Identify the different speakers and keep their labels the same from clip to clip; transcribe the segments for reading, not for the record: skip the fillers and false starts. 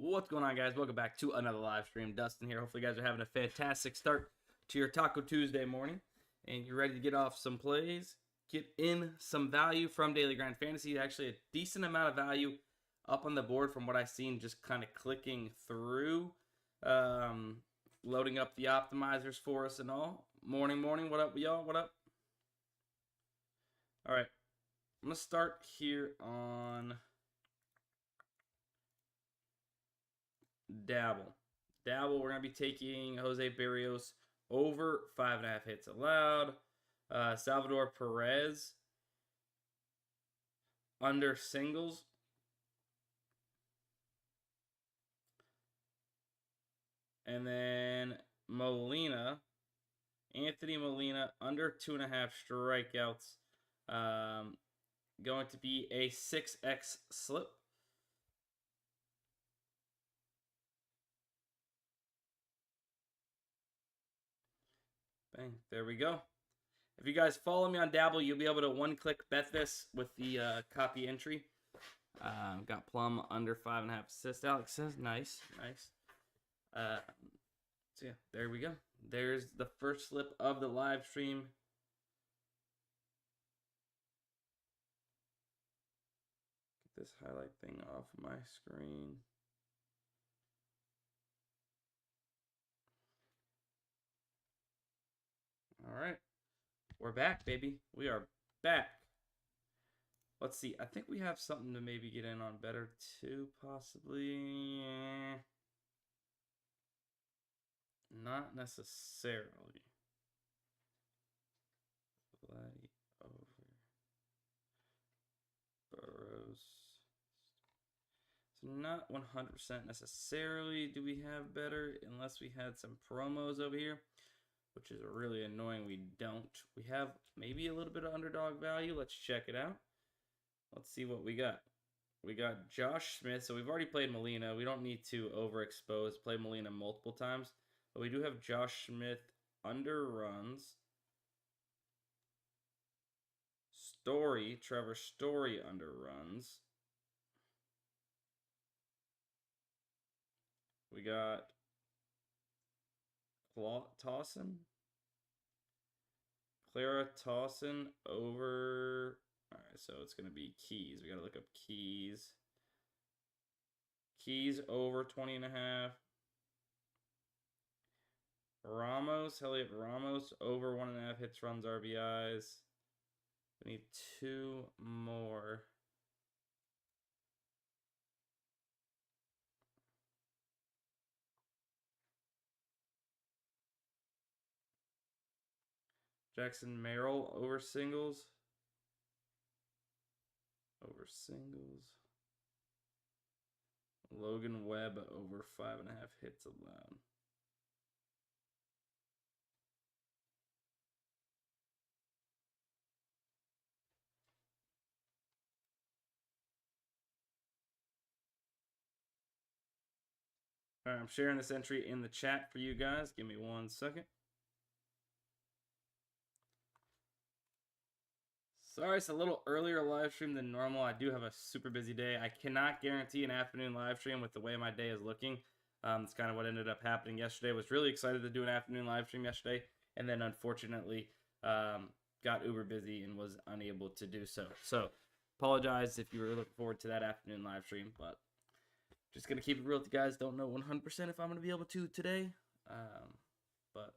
Speaker 1: What's going on, guys? Welcome back to another live stream. Dustin here. Hopefully you guys are having a fantastic start to your Taco Tuesday morning and you're ready to get off some plays, get in some value from Daily Grind Fantasy. Actually a decent amount of value up on the board from what I've seen, just kind of clicking through, loading up the optimizers for us and all. Morning. What up, y'all? What up? All right, I'm going to start here on Dabble, we're going to be taking Jose Berrios over 5.5 hits allowed. Salvador Perez under singles. And then Anthony Molina under 2.5 strikeouts. Going to be a 6x slip. Bang, there we go. If you guys follow me on Dabble, you'll be able to one-click bet this with the copy entry. Got Plum under 5.5 assists. Alex says, nice. So yeah, there we go. There's the first slip of the live stream. Get this highlight thing off my screen. All right, we're back, baby. We are back. Let's see. I think we have something to maybe get in on better too, possibly. Not necessarily. Play over Burrows. So not 100% necessarily do we have better, unless we had some promos over here, which is really annoying. We don't. We have maybe a little bit of underdog value. Let's check it out. Let's see what we got. We got Josh Smith. So we've already played Molina. We don't need to overexpose. Play Molina multiple times. But we do have Josh Smith under runs. Trevor Story under runs. We got Clara Towson over. All right, so it's going to be Keys. We got to look up Keys. Keys over 20.5. Elliot Ramos over 1.5 hits, runs, RBIs. We need 2 more. Jackson Merrill over singles. Logan Webb over 5.5 hits allowed. All right, I'm sharing this entry in the chat for you guys. Give me 1 second. Sorry, it's a little earlier live stream than normal. I do have a super busy day. I cannot guarantee an afternoon live stream with the way my day is looking. That's kind of what ended up happening yesterday. Was really excited to do an afternoon live stream yesterday, and then unfortunately got uber busy and was unable to do so. So apologize if you were looking forward to that afternoon live stream, but just going to keep it real with you guys. Don't know 100% if I'm going to be able to today, but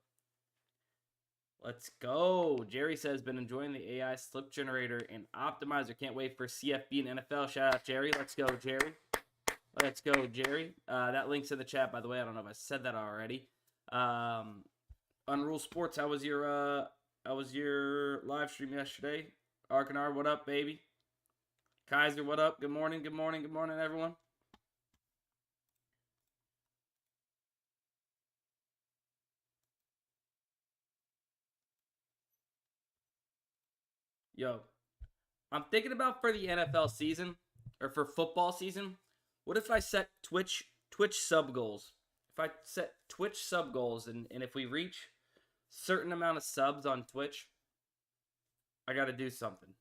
Speaker 1: let's go. Jerry says, been enjoying the AI slip generator and optimizer. Can't wait for CFB and NFL. Shout out, Jerry. Let's go, Jerry. Let's go, Jerry. That link's in the chat, by the way. I don't know if I said that already. Unrule Sports, how was your live stream yesterday? Arkanar, what up, baby? Kaiser, what up? Good morning, everyone. Yo, I'm thinking about for the NFL season, or for football season, what if I set Twitch sub goals? If I set Twitch sub goals, and if we reach certain amount of subs on Twitch, I got to do something.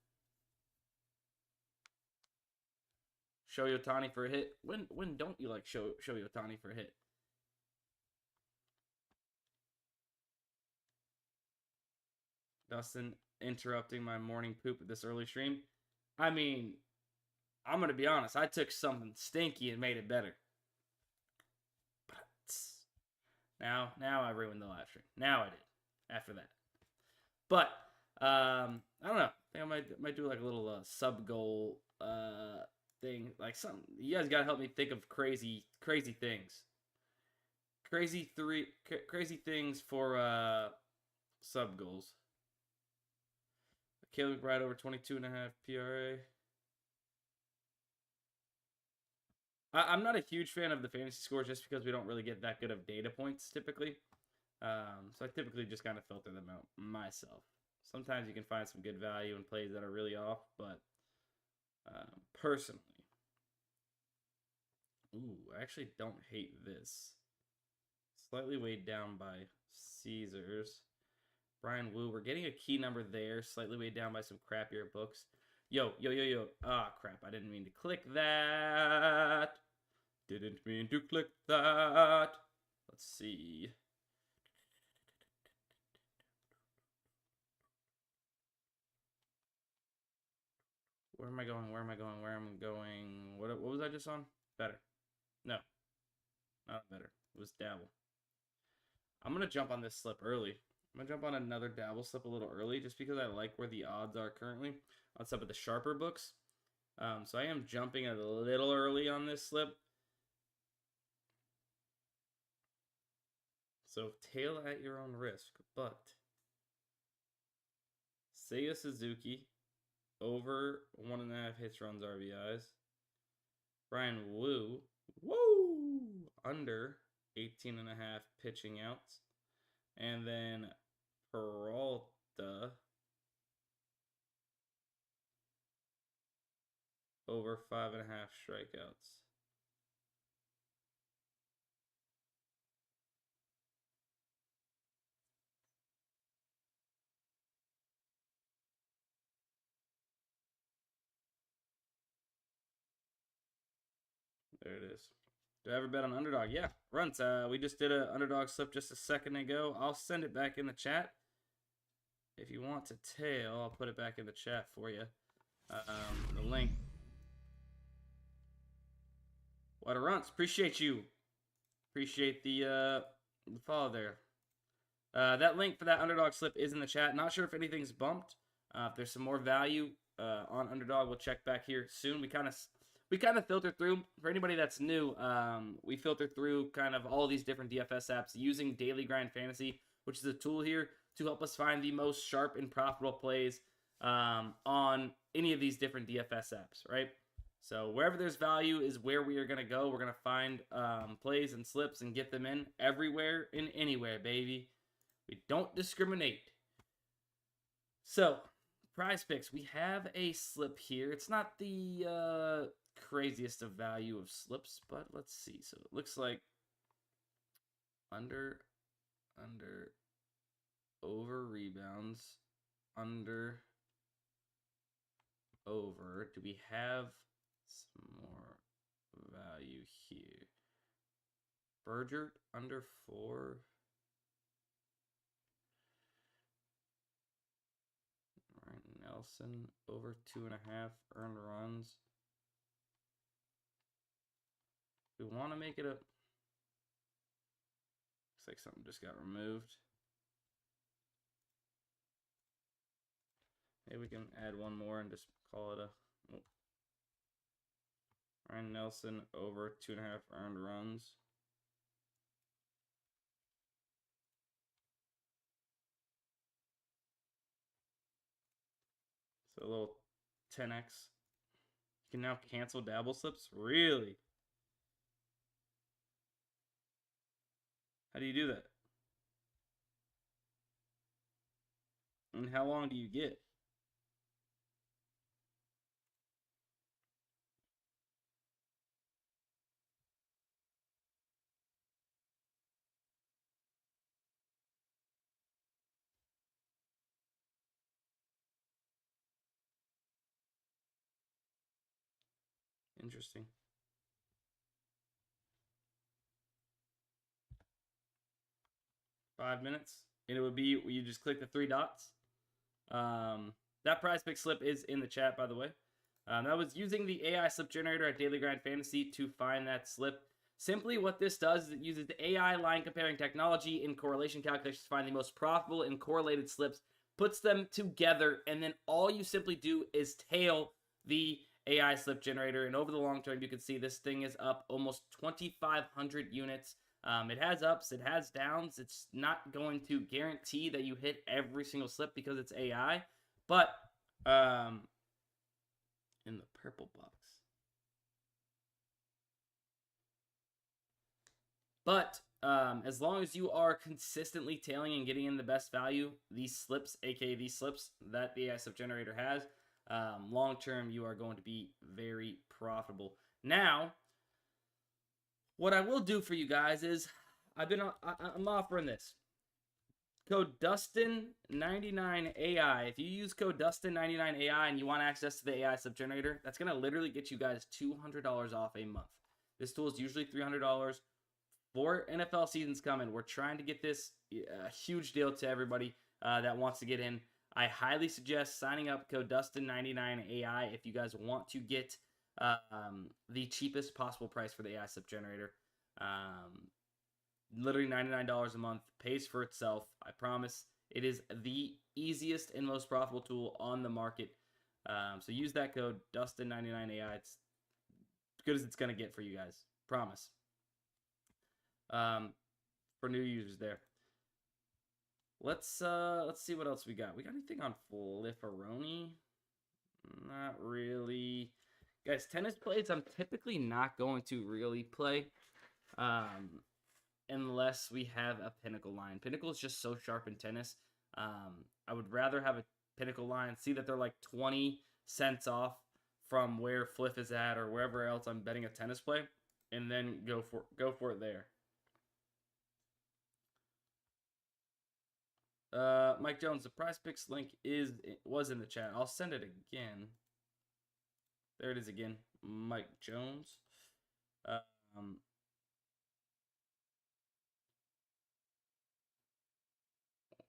Speaker 1: Shohei Ohtani for a hit. When don't you like Shohei Ohtani for a hit? Dustin interrupting my morning poop at this early stream. I mean, I'm gonna be honest. I took something stinky and made it better. Now I ruined the live stream. Now I did. After that, but I don't know. I think I might do like a little sub goal thing. Like something. You guys gotta help me think of crazy things. Crazy things for sub goals. Caleb McBride over 22.5 PRA. I'm not a huge fan of the fantasy scores just because we don't really get that good of data points typically. So I typically just kind of filter them out myself. Sometimes you can find some good value in plays that are really off, but personally, I actually don't hate this. Slightly weighed down by Caesars. Brian Wu, we're getting a key number there. Slightly weighed down by some crappier books. Yo. Ah, crap. I didn't mean to click that. Didn't mean to click that. Let's see. Where am I going? What was I just on? Better. No. Not better. It was dabble. I'm going to jump on this slip early. I'm going to jump on another dabble slip a little early just because I like where the odds are currently on some of the sharper books. So I am jumping a little early on this slip. So tail at your own risk. But Seiya Suzuki over 1.5 hits, runs, RBIs. Brian Wu, under 18.5 pitching outs. And then Peralta over 5.5 strikeouts. There it is. Do I ever bet on Underdog? Yeah, runs. We just did an Underdog slip just a second ago. I'll send it back in the chat. If you want to tail, I'll put it back in the chat for you. The link. What a runs. Appreciate you. Appreciate the follow there. That link for that Underdog slip is in the chat. Not sure if anything's bumped. If there's some more value on Underdog, we'll check back here soon. We kind of filter through, for anybody that's new, we filter through kind of all these different DFS apps using Daily Grind Fantasy, which is a tool here to help us find the most sharp and profitable plays on any of these different DFS apps, right? So wherever there's value is where we are going to go. We're going to find plays and slips and get them in everywhere and anywhere, baby. We don't discriminate. So, Prize Picks, we have a slip here. It's not the craziest of value of slips, but let's see. So it looks like under, over rebounds, under, over. Do we have some more value here? Bergert under 4. Nelson over 2.5 earned runs. We want to make it a. Looks like something just got removed. Maybe we can add one more and just call it a. Oh. Ryan Nelson over 2.5 earned runs. So a little 10x. You can now cancel dabble slips? Really? How do you do that? And how long do you get? Interesting. Five minutes. And it would be, you just click the three dots. That prize pick slip is in the chat, by the way. I was using the AI slip generator at Daily Grind Fantasy to find that slip. Simply what this does is it uses the AI line comparing technology and correlation calculations to find the most profitable and correlated slips, puts them together, and then all you simply do is tail the AI slip generator. And over the long term, you can see this thing is up almost 2,500 units. It has ups, it has downs. It's not going to guarantee that you hit every single slip because it's AI. But in the purple box. But as long as you are consistently tailing and getting in the best value, these slips, aka these slips that the AI slip generator has, long term you are going to be very profitable. Now, what I will do for you guys is I'm offering this. Code DUSTIN99AI. If you use code DUSTIN99AI and you want access to the AI slip generator, that's going to literally get you guys $200 off a month. This tool is usually $300. For NFL season's coming, we're trying to get this a huge deal to everybody that wants to get in. I highly suggest signing up code DUSTIN99AI if you guys want to get the cheapest possible price for the AI slip generator. Literally $99 a month, pays for itself. I promise. It is the easiest and most profitable tool on the market. So use that code DUSTIN99AI. It's as good as it's gonna get for you guys. Promise. For new users there. Let's see what else we got. We got anything on Fliffaroni? Not really. Guys, tennis plays I'm typically not going to really play. Unless we have a pinnacle line. Pinnacle is just so sharp in tennis. I would rather have a pinnacle line, see that they're like 20 cents off from where Fliff is at or wherever else I'm betting a tennis play, and then go for it there. Mike Jones, the PrizePicks link was in the chat. I'll send it again. There it is again. Mike Jones.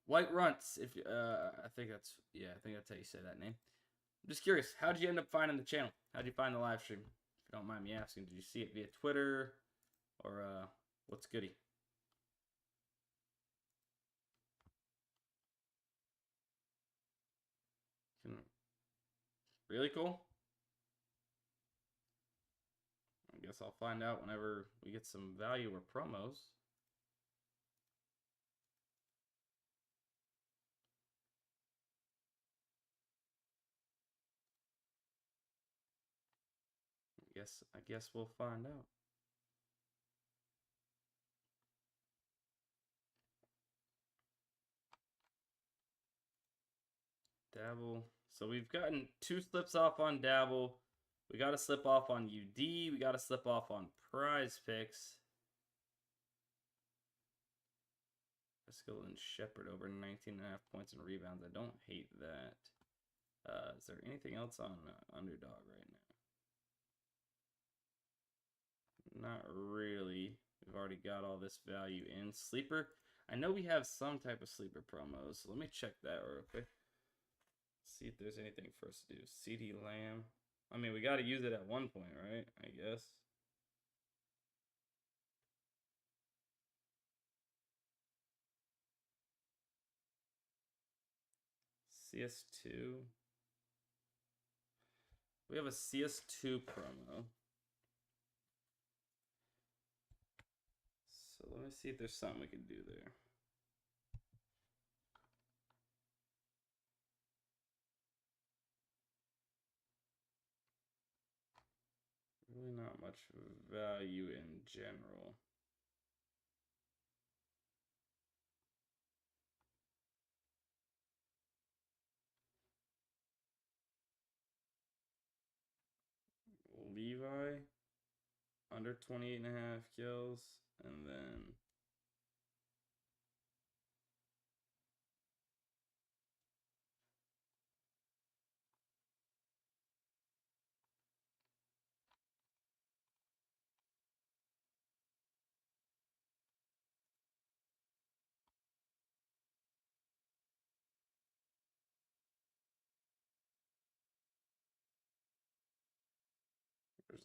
Speaker 1: White Runts, if I think that's how you say that name. I'm just curious, how did you end up finding the channel? How did you find the live stream? If you don't mind me asking, did you see it via Twitter or what's goody? Really cool. I guess I'll find out whenever we get some value or promos. I guess we'll find out. Dabble. So we've gotten 2 slips off on Dabble. We got a slip off on UD. We got a slip off on PrizePicks. Pascal and Shepard over 19.5 points and rebounds. I don't hate that. Is there anything else on Underdog right now? Not really. We've already got all this value in. Sleeper. I know we have some type of sleeper promos. So let me check that real quick. See if there's anything for us to do. CD Lamb. I mean, we got to use it at one point, right? I guess. CS2. We have a CS2 promo. So let me see if there's something we can do there. Really not much value in general. Levi, under 28.5 kills, and then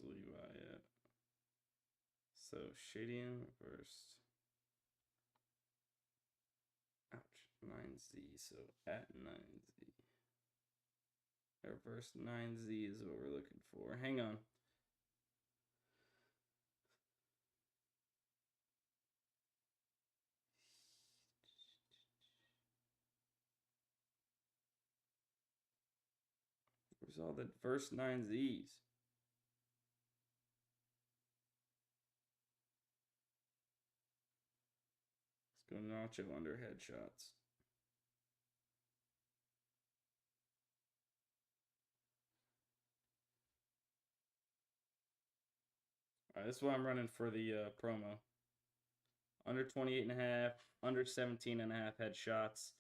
Speaker 1: Levi. So Shadian versus. Ouch. 9Z. So at 9Z. Reverse 9Z is what we're looking for. Hang on. Where's all the first 9Zs? Let's go Nacho under headshots. All right, this is what I'm running for the promo. Under 28.5, under 17.5 headshots.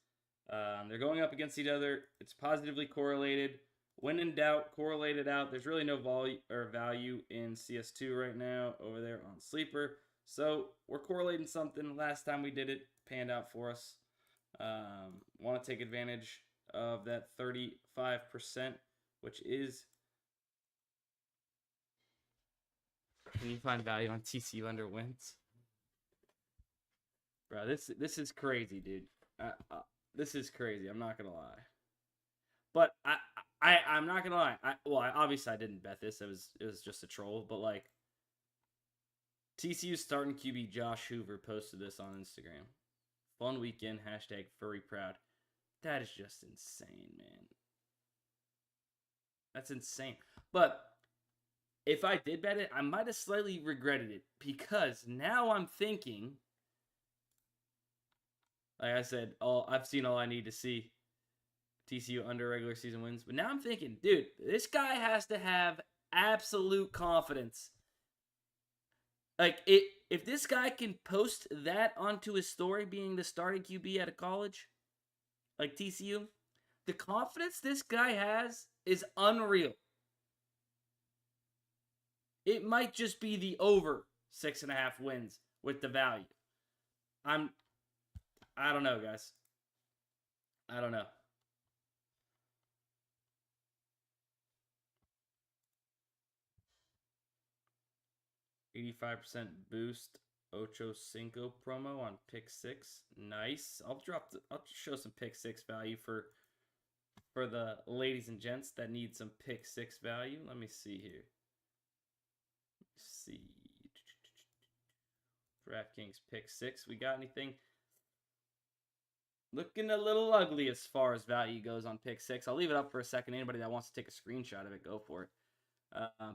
Speaker 1: They're going up against each other. It's positively correlated. When in doubt, correlate it out. There's really no value in CS2 right now over there on Sleeper. So we're correlating something. Last time we did it, panned out for us. Want to take advantage of that 35%, which is. Can you find value on TCU under wins? Bro, this is crazy, dude. This is crazy. I'm not gonna lie. But I'm not gonna lie. Obviously I didn't bet this. It was just a troll. But like, TCU starting QB Josh Hoover posted this on Instagram. Fun weekend. #FurryProud. That is just insane, man. That's insane. But if I did bet it, I might have slightly regretted it because now I'm thinking. Like I said, I've seen all I need to see. TCU under regular season wins. But now I'm thinking, dude, this guy has to have absolute confidence. Like, if this guy can post that onto his story, being the starting QB at a college, like TCU, the confidence this guy has is unreal. It might just be the over 6.5 wins with the value. I don't know, guys. I don't know. $85 boost Ocho Cinco promo on pick 6. Nice. I'll show some pick 6 value for the ladies and gents that need some pick 6 value. Let me see here. Let's see. DraftKings pick 6. We got anything? Looking a little ugly as far as value goes on pick 6. I'll leave it up for a second. Anybody that wants to take a screenshot of it, go for it.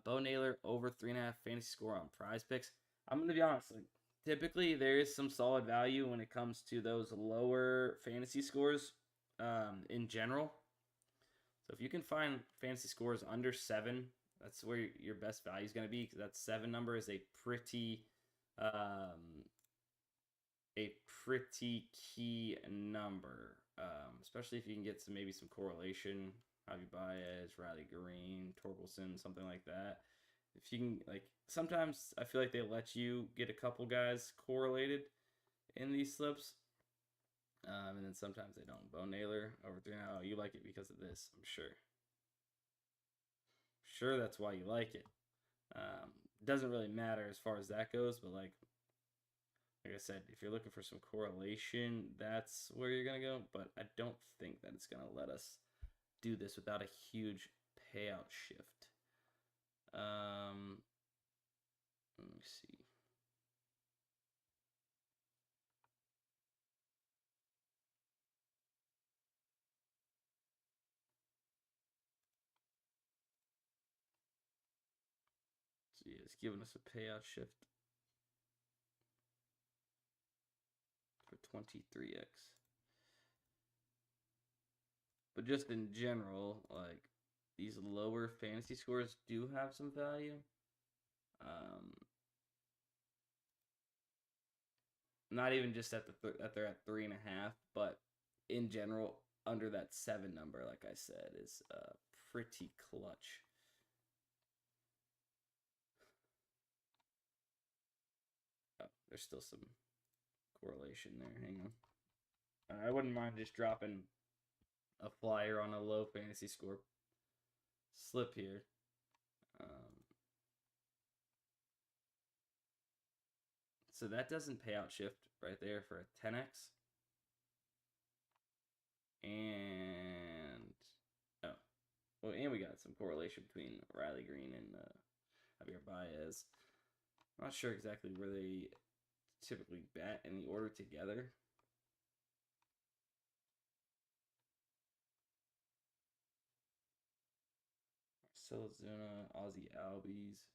Speaker 1: Bo Naylor over 3.5 fantasy score on PrizePicks. I'm going to be honest. Like, typically, there is some solid value when it comes to those lower fantasy scores in general. So if you can find fantasy scores under 7, that's where your best value is going to be, because that 7 number is a pretty key number, especially if you can get maybe some correlation. Javi Baez, Riley Green, Torkelson, something like that. If you can, like, sometimes I feel like they let you get a couple guys correlated in these slips, and then sometimes they don't. Bo Naylor over 3. Oh, you like it because of this, I'm sure. Sure, that's why you like it. Doesn't really matter as far as that goes, but like I said, if you're looking for some correlation, that's where you're going to go. But I don't think that it's going to let us do this without a huge payout shift. Let me see. So yeah, it's giving us a payout shift for 23x. But just in general, like, these lower fantasy scores do have some value. Not even just at that they're at 3.5, but in general, under that 7 number, like I said, is pretty clutch. Oh, there's still some correlation there. Hang on. I wouldn't mind just dropping a flyer on a low fantasy score slip here. So that doesn't payout shift right there for a 10x. And oh, well, and we got some correlation between Riley Green and Javier Baez. I'm not sure exactly where they typically bat in the order together. Silazuna, Ozzy Albies.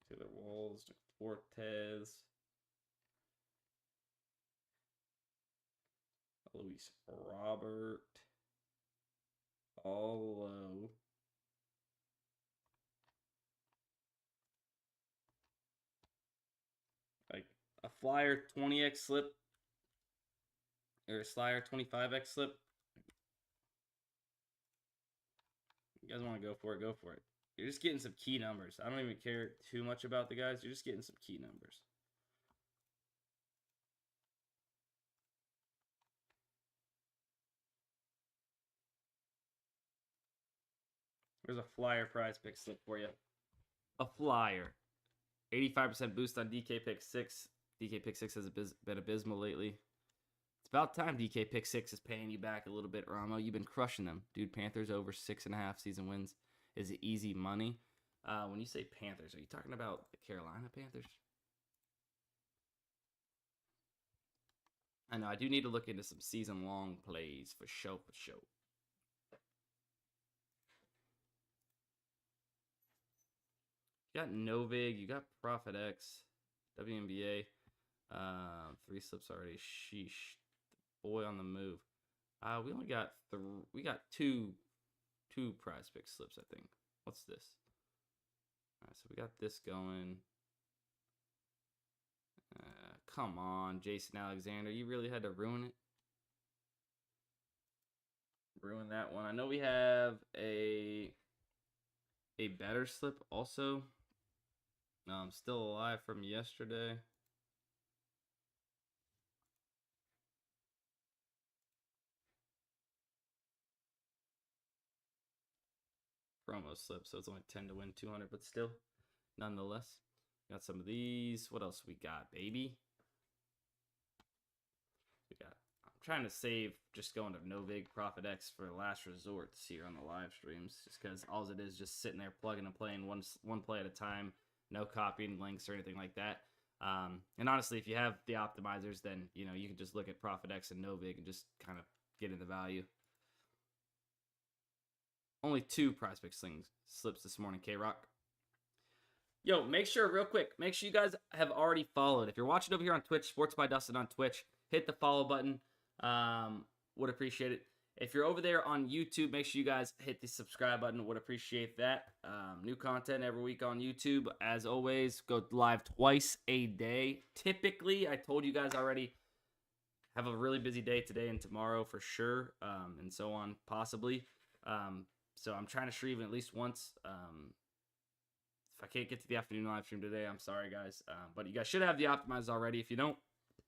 Speaker 1: Taylor Walls, Fortes, Luis Robert, all low. Like a flyer 20x slip or a slyer 25x slip. You guys want to go for it, go for it. You're just getting some key numbers. I don't even care too much about the guys. You're just getting some key numbers. There's a flyer prize pick slip for you. A flyer. 85% boost on DK Pick 6. DK Pick 6 has been abysmal lately. It's about time DK Pick 6 is paying you back a little bit, Ramo. You've been crushing them. Dude, Panthers over 6.5 season wins is easy money. When you say Panthers, are you talking about the Carolina Panthers? I know, I do need to look into some season-long plays for show, for show. You got Novig, you got Profit X, WNBA. 3 slips already. Sheesh. The boy on the move. We only got two prize pick slips, I think. What's this? Alright, so we got this going. Come on, Jason Alexander. You really had to ruin it. Ruin that one. I know we have a better slip also. Still alive from yesterday. Promo slip, so it's only 10 to win 200, but still, nonetheless. Got some of these. What else we got, baby? I'm trying to save just going to Novig Profit X for last resorts here on the live streams, just because all it is just sitting there plugging and playing one play at a time, no copying links or anything like that. And honestly, if you have the optimizers, then you can just look at Profit X and Novig and just kind of get in the value. Only 2 prize pick slips this morning, K-Rock. Yo, make sure you guys have already followed. If you're watching over here on Twitch, Sports by Dustin on Twitch, hit the follow button. Would appreciate it. If you're over there on YouTube, make sure you guys hit the subscribe button. Would appreciate that. New content every week on YouTube. As always, go live twice a day. Typically, I told you guys already, have a really busy day today and tomorrow for sure, and so on, possibly. So I'm trying to stream at least once. If I can't get to the afternoon live stream today, I'm sorry, guys. But you guys should have the optimizers already. If you don't,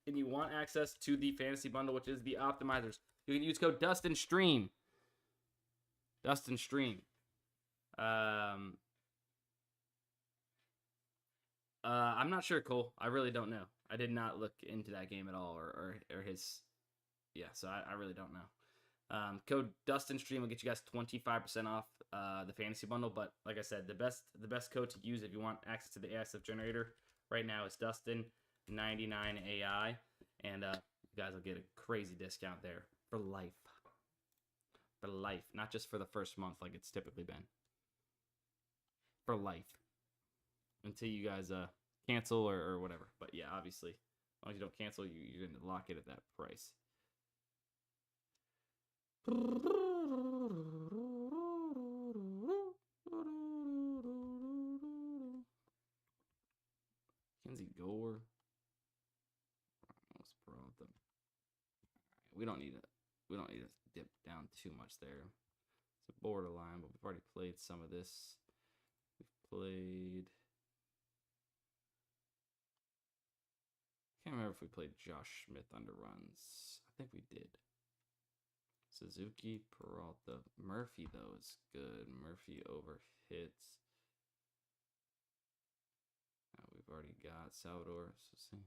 Speaker 1: and you want access to the fantasy bundle, which is the optimizers, you can use code DustinStream. DustinStream. I'm not sure, Cole. I really don't know. I did not look into that game at all, or his. Yeah, so I really don't know. Code DustinStream will get you guys 25% off the fantasy bundle. But like I said, the best code to use if you want access to the ASF generator right now is Dustin99AI, and you guys will get a crazy discount there for life. For life, not just for the first month like it's typically been. For life, until you guys cancel or whatever. But yeah, obviously, as long as you don't cancel, you're gonna lock it at that price. Kenzie Gore. Almost brought them. We don't need to dip down too much there. It's a borderline, but we've already played some of this. We've played if we played Josh Smith under runs. I think we did. Suzuki, Peralta. Murphy, though, is good. Murphy over hits. We've already got Salvador. So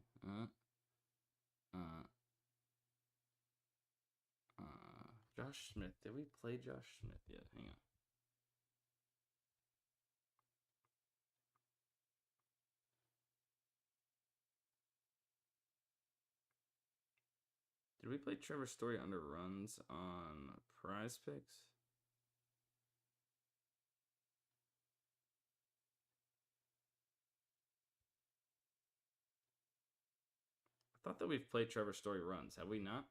Speaker 1: Josh Smith. Did we play Josh Smith yet? Hang on. Did we play Trevor Story under runs on Prize Picks? I thought that we've played Trevor Story runs. Have we not?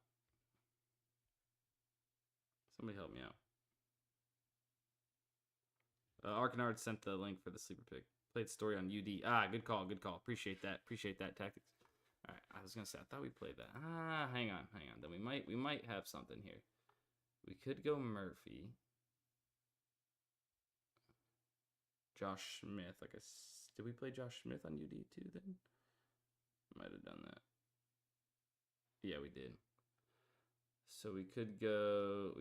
Speaker 1: Somebody help me out. Arcanard sent the link for the sleeper pick. Played Story on UD. Good call. Good call. Appreciate that. Appreciate that tactics. All right, I was gonna say I thought we played that. Hang on. Then we might have something here. We could go Murphy. Josh Smith. Did we play Josh Smith on UD too then? Might have done that. Yeah, we did. So we could go.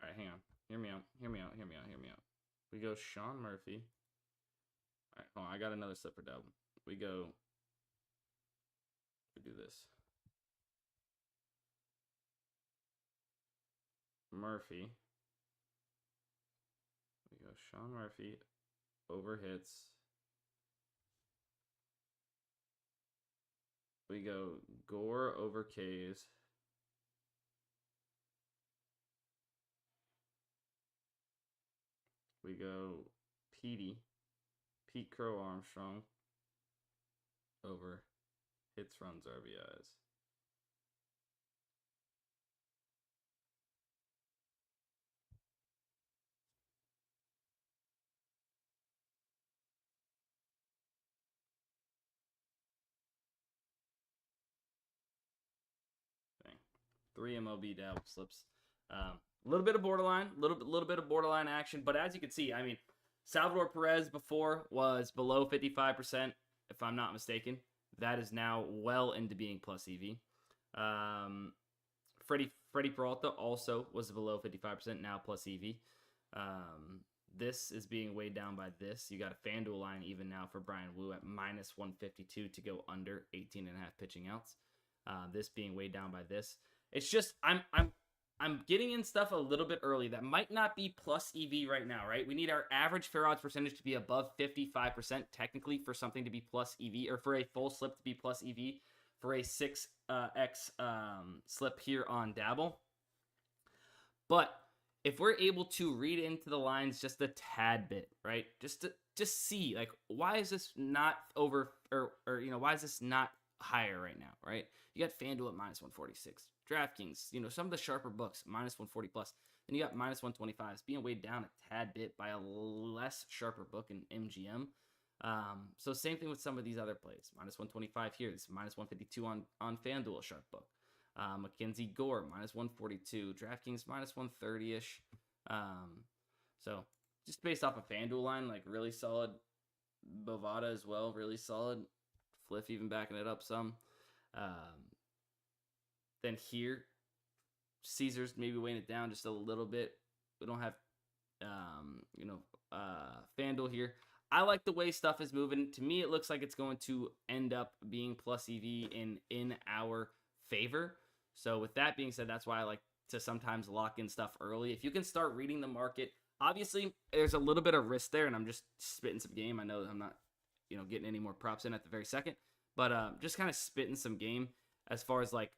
Speaker 1: All right, hang on. Hear me out. We go Sean Murphy. All right, hold on. I got another slipper double. We do this. Murphy. We go Sean Murphy over hits. We go Gore over K's. We go Pete Crow Armstrong over hits, runs, RBIs. Dang. 3 MLB dabble slips. A little bit of borderline, little bit of borderline action, but as you can see, I mean, Salvador Perez before was below 55%, if I'm not mistaken. That is now well into being plus EV. Freddie Peralta also was below 55%, now plus EV. This is being weighed down by this. You got a FanDuel line even now for Brian Wu at minus 152 to go under 18.5 pitching outs. This being weighed down by this. It's just I'm getting in stuff a little bit early that might not be plus EV right now, right? We need our average fair odds percentage to be above 55% technically for something to be plus EV, or for a full slip to be plus EV for a 6x slip here on Dabble. But if we're able to read into the lines just a tad bit, right? Just see, like, why is this not over, or why is this not higher right now, right? You got FanDuel at minus 146. DraftKings, some of the sharper books, minus 140 plus. Then you got minus 125. It's being weighed down a tad bit by a less sharper book in MGM. So same thing with some of these other plays. Minus 125 here. This is minus 152 on FanDuel, sharp book. Mackenzie Gore, minus 142. DraftKings, minus 130-ish. So just based off a FanDuel line, like really solid. Bovada as well, really solid. Fliff even backing it up some. Then here, Caesars maybe weighing it down just a little bit. We don't have, FanDuel here. I like the way stuff is moving. To me, it looks like it's going to end up being plus EV in our favor. So with that being said, that's why I like to sometimes lock in stuff early. If you can start reading the market, obviously there's a little bit of risk there, and I'm just spitting some game. I know I'm not, getting any more props in at the very second, but just kind of spitting some game as far as like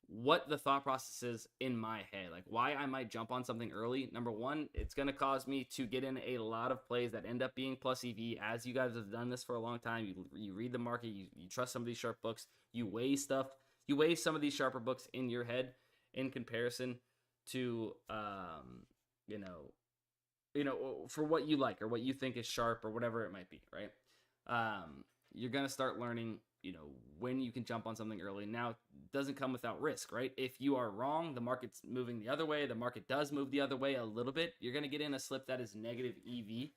Speaker 1: what the thought process is in my head, like why I might jump on something early. Number one, it's going to cause me to get in a lot of plays that end up being plus EV. As you guys have done this for a long time, you read the market, you trust some of these sharp books, you weigh stuff, you weigh some of these sharper books in your head in comparison to, for what you like or what you think is sharp or whatever it might be, right? You're going to start learning, when you can jump on something early. Now, it doesn't come without risk, right? If you are wrong, the market's moving the other way. The market does move the other way a little bit. You're going to get in a slip that is negative EV.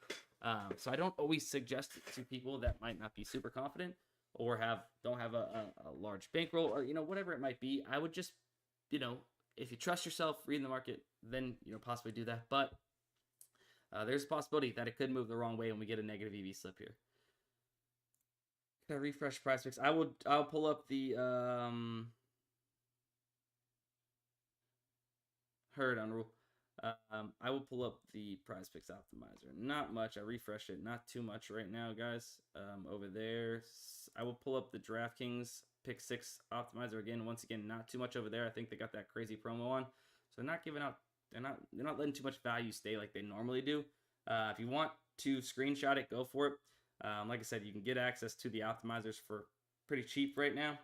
Speaker 1: So I don't always suggest it to people that might not be super confident. or don't have a large bankroll, or whatever it might be, I would just if you trust yourself reading the market, then possibly do that. But there's a possibility that it could move the wrong way when we get a negative EV slip here. Can I refresh PrizePicks? I'll pull up the heard on rule. I will pull up the PrizePicks Optimizer. Not much. I refreshed it. Not too much right now, guys. Over there, I will pull up the DraftKings Pick 6 Optimizer again. Once again, not too much over there. I think they got that crazy promo on, so they're not giving out. They're not letting too much value stay like they normally do. If you want to screenshot it, go for it. Like I said, you can get access to the optimizers for pretty cheap right now.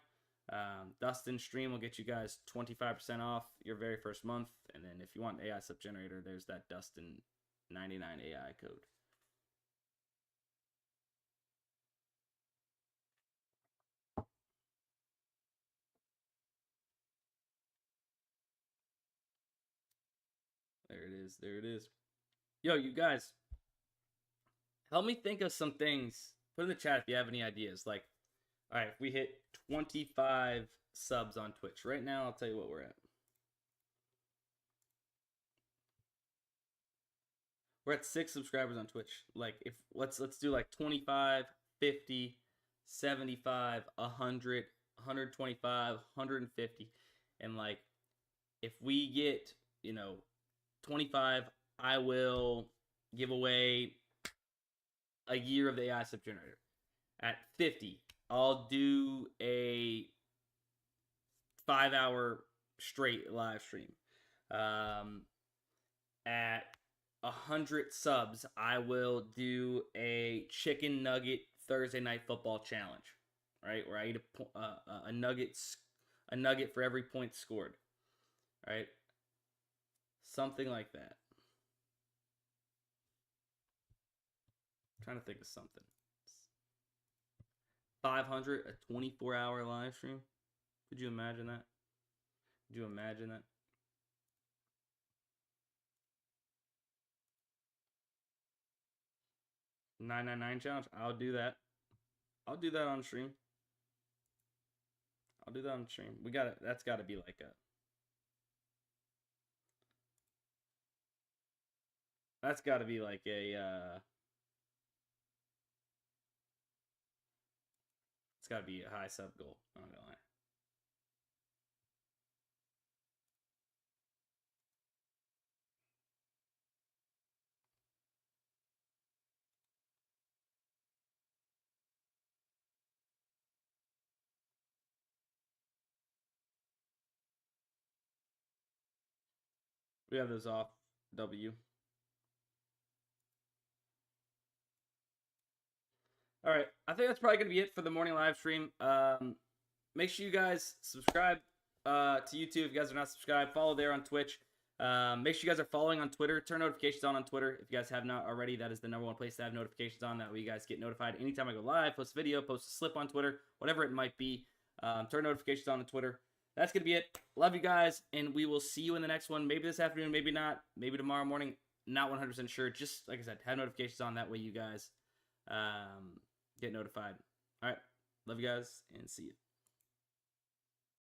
Speaker 1: DUSTIN stream will get you guys 25% off your very first month. And then if you want AI sub generator, there's that DUSTIN 99 AI code. There it is. There it is. Yo, you guys, help me think of some things. Put in the chat if you have any ideas. Like, all right, if we hit 25 subs on Twitch right now, I'll tell you what we're at. We're at 6 subscribers on Twitch. Like, if let's do like 25, 50, 75, 100, 125, 150, and like if we get 25, I will give away a year of the AI sub generator. At 50, I'll do a 5-hour straight live stream. At 100 subs, I will do a chicken nugget Thursday night football challenge, right? Where I eat a nugget for every point scored, right? Something like that. I'm trying to think of something. 500, a 24-hour live stream. Could you imagine that? Could you imagine that? $9.99 challenge. I'll do that. I'll do that on stream. I'll do that on stream. We got it. That's got to be like a. That's got to be like a. It's got to be a high sub goal. I'm not gonna lie. We have those off. W. All right. I think that's probably going to be it for the morning live stream. Make sure you guys subscribe to YouTube if you guys are not subscribed. Follow there on Twitch. Make sure you guys are following on Twitter. Turn notifications on Twitter. If you guys have not already, that is the #1 place to have notifications on. That way you guys get notified anytime I go live, post a video, post a slip on Twitter, whatever it might be. Turn notifications on Twitter. That's going to be it. Love you guys, and we will see you in the next one. Maybe this afternoon, maybe not. Maybe tomorrow morning. Not 100% sure. Just, like I said, have notifications on. That way you guys get notified. All right. Love you guys, and see you.